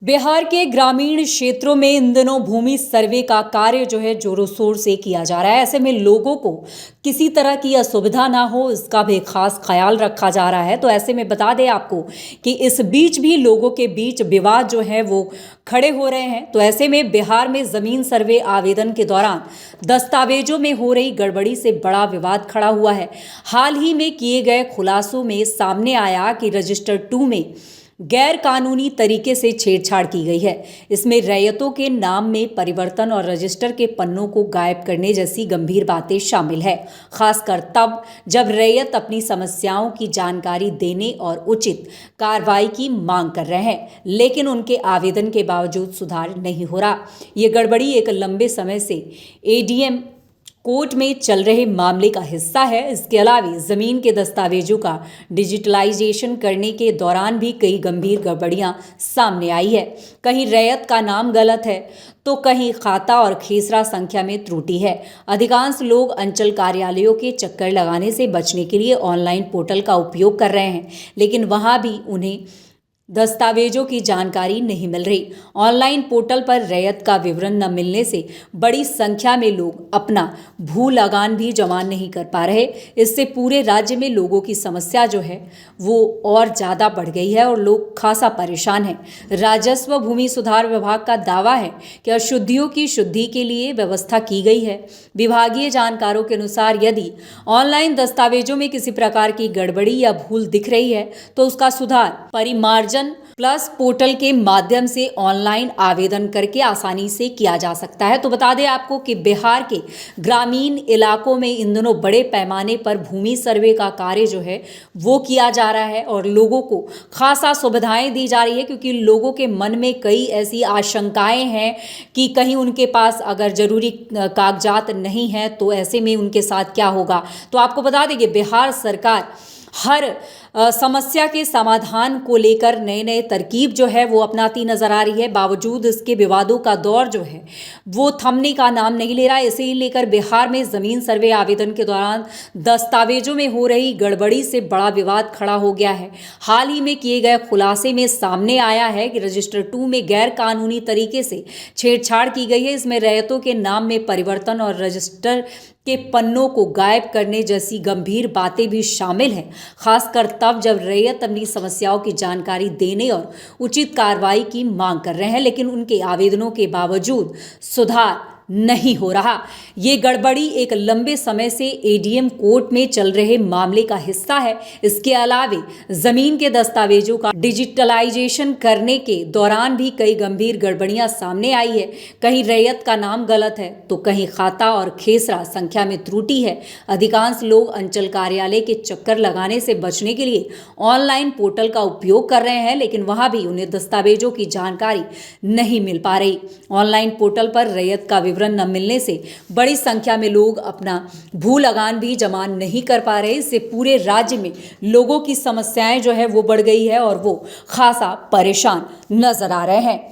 बिहार के ग्रामीण क्षेत्रों में इन दिनों भूमि सर्वे का कार्य जो है जोरों शोर से किया जा रहा है। ऐसे में लोगों को किसी तरह की असुविधा ना हो, इसका भी खास ख्याल रखा जा रहा है। तो ऐसे में बता दें आपको कि इस बीच भी लोगों के बीच विवाद जो है वो खड़े हो रहे हैं। तो ऐसे में बिहार में जमीन सर्वे आवेदन के दौरान दस्तावेजों में हो रही गड़बड़ी से बड़ा विवाद खड़ा हुआ है। हाल ही में किए गए खुलासों में सामने आया कि रजिस्टर 2 में गैर कानूनी तरीके से छेड़छाड़ की गई है। इसमें रैयतों के नाम में परिवर्तन और रजिस्टर के पन्नों को गायब करने जैसी गंभीर बातें शामिल है, खासकर तब जब रैयत अपनी समस्याओं की जानकारी देने और उचित कार्रवाई की मांग कर रहे हैं, लेकिन उनके आवेदन के बावजूद सुधार नहीं हो रहा। ये गड़बड़ी एक लंबे समय से एडीएम कोर्ट में चल रहे मामले का हिस्सा है। इसके अलावा जमीन के दस्तावेजों का डिजिटलाइजेशन करने के दौरान भी कई गंभीर गड़बड़ियां सामने आई है। कहीं रैयत का नाम गलत है तो कहीं खाता और खेसरा संख्या में त्रुटि है। अधिकांश लोग अंचल कार्यालयों के चक्कर लगाने से बचने के लिए ऑनलाइन पोर्टल का उपयोग कर रहे हैं, लेकिन वहां भी उन्हें दस्तावेजों की जानकारी नहीं मिल रही। ऑनलाइन पोर्टल पर रैयत का विवरण न मिलने से बड़ी संख्या में लोग अपना भू लगान भी जमा नहीं कर पा रहे। इससे पूरे राज्य में लोगों की समस्या जो है वो और ज़्यादा बढ़ गई है और लोग खासा परेशान हैं। राजस्व भूमि सुधार विभाग का दावा है कि अशुद्धियों की शुद्धि के लिए व्यवस्था की गई है। विभागीय जानकारों के अनुसार यदि ऑनलाइन दस्तावेजों में किसी प्रकार की गड़बड़ी या भूल दिख रही है तो उसका सुधार परिमार्जन प्लस पोर्टल के माध्यम से ऑनलाइन आवेदन करके आसानी से किया जा सकता है। तो बता दें आपको कि बिहार के ग्रामीण इलाकों में इन दिनों बड़े पैमाने पर भूमि सर्वे का कार्य जो है वो किया जा रहा है और लोगों को खासा सुविधाएं दी जा रही है, क्योंकि लोगों के मन में कई ऐसी आशंकाएं हैं कि कहीं उनके पास अगर जरूरी कागजात नहीं हैं तो ऐसे में उनके साथ क्या होगा। तो आपको बता दें कि बिहार सरकार हर समस्या के समाधान को लेकर नए नए तरकीब जो है वो अपनाती नजर आ रही है। बावजूद इसके विवादों का दौर जो है वो थमने का नाम नहीं ले रहा है। इसे लेकर बिहार में जमीन सर्वे आवेदन के दौरान दस्तावेजों में हो रही गड़बड़ी से बड़ा विवाद खड़ा हो गया है। हाल ही में किए गए खुलासे में सामने आया है कि रजिस्टर 2 में गैर कानूनी तरीके से छेड़छाड़ की गई है। इसमें रैयतों के नाम में परिवर्तन और रजिस्टर के पन्नों को गायब करने जैसी गंभीर बातें भी शामिल हैं, खासकर तब जब रैयत अपनी समस्याओं की जानकारी देने और उचित कार्रवाई की मांग कर रहे हैं, लेकिन उनके आवेदनों के बावजूद सुधार नहीं हो रहा। ये गड़बड़ी एक लंबे समय से एडीएम कोर्ट में चल रहे मामले का हिस्सा है। इसके अलावा जमीन के दस्तावेजों का डिजिटलाइजेशन करने के दौरान भी कई गंभीर गड़बड़ियां सामने आई है। कहीं रैयत का नाम गलत है तो कहीं खाता और खेसरा संख्या में त्रुटि है। अधिकांश लोग अंचल कार्यालय के चक्कर लगाने से बचने के लिए ऑनलाइन पोर्टल का उपयोग कर रहे हैं, लेकिन वहां भी उन्हें दस्तावेजों की जानकारी नहीं मिल पा रही। ऑनलाइन पोर्टल पर रैयत का न मिलने से बड़ी संख्या में लोग अपना भू लगान भी जमा नहीं कर पा रहे। इससे पूरे राज्य में लोगों की समस्याएं जो है वो बढ़ गई है और वो खासा परेशान नजर आ रहे हैं।